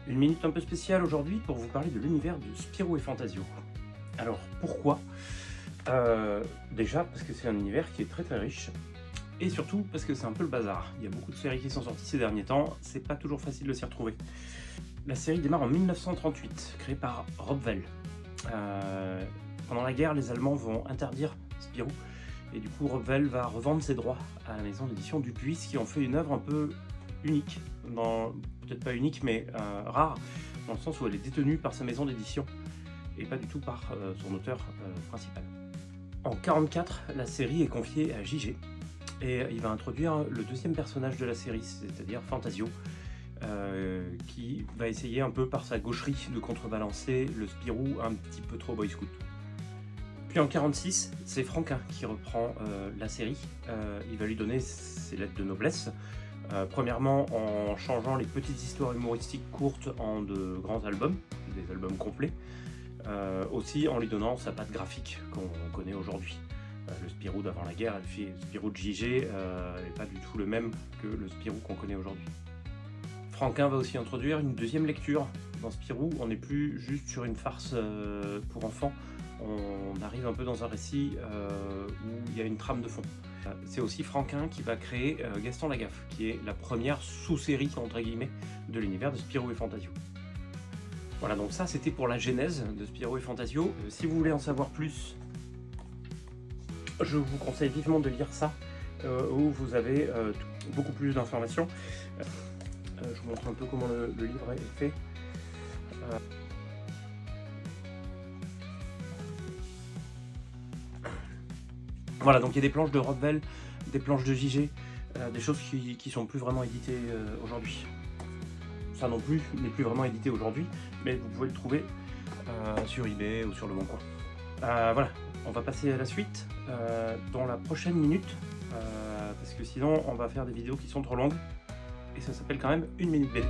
Une minute un peu spéciale aujourd'hui pour vous parler de l'univers de Spirou et Fantasio. Alors pourquoi Déjà parce que c'est un univers qui est très très riche, et surtout parce que c'est un peu le bazar. Il y a beaucoup de séries qui sont sorties ces derniers temps, c'est pas toujours facile de s'y retrouver. La série démarre en 1938, créée par Rob Vell. Pendant la guerre, les Allemands vont interdire Spirou, et du coup Rob Vell va revendre ses droits à la maison d'édition Dupuis, qui en fait une œuvre un peu unique, peut-être pas unique mais rare, dans le sens où elle est détenue par sa maison d'édition et pas du tout par son auteur principal. En 1944, la série est confiée à JG et il va introduire le deuxième personnage de la série, c'est-à-dire Fantasio, qui va essayer un peu par sa gaucherie de contrebalancer le Spirou un petit peu trop boy scout. Puis en 1946, c'est Franquin qui reprend la série. Il va lui donner ses lettres de noblesse. Premièrement en changeant les petites histoires humoristiques courtes en de grands albums, des albums complets. Aussi en lui donnant sa patte graphique qu'on connaît aujourd'hui. Le Spirou d'avant la guerre, le Spirou de JG n'est pas du tout le même que le Spirou qu'on connaît aujourd'hui. Franquin va aussi introduire une deuxième lecture dans Spirou. On n'est plus juste sur une farce pour enfants, on arrive un peu dans un récit où il y a une trame de fond. C'est aussi Franquin qui va créer Gaston Lagaffe, qui est la première sous-série entre guillemets de l'univers de Spirou et Fantasio. Voilà, donc ça c'était pour la genèse de Spirou et Fantasio. Si vous voulez en savoir plus, je vous conseille vivement de lire ça, où vous avez beaucoup plus d'informations. Je vous montre un peu comment le livre est fait. Voilà, donc il y a des planches de Rob Vell, des planches de JG, des choses qui sont plus vraiment éditées aujourd'hui. Ça non plus n'est plus vraiment édité aujourd'hui, mais vous pouvez le trouver sur eBay ou sur Le Bon Coin. Voilà, on va passer à la suite dans la prochaine minute, parce que sinon on va faire des vidéos qui sont trop longues, et ça s'appelle quand même une minute BD.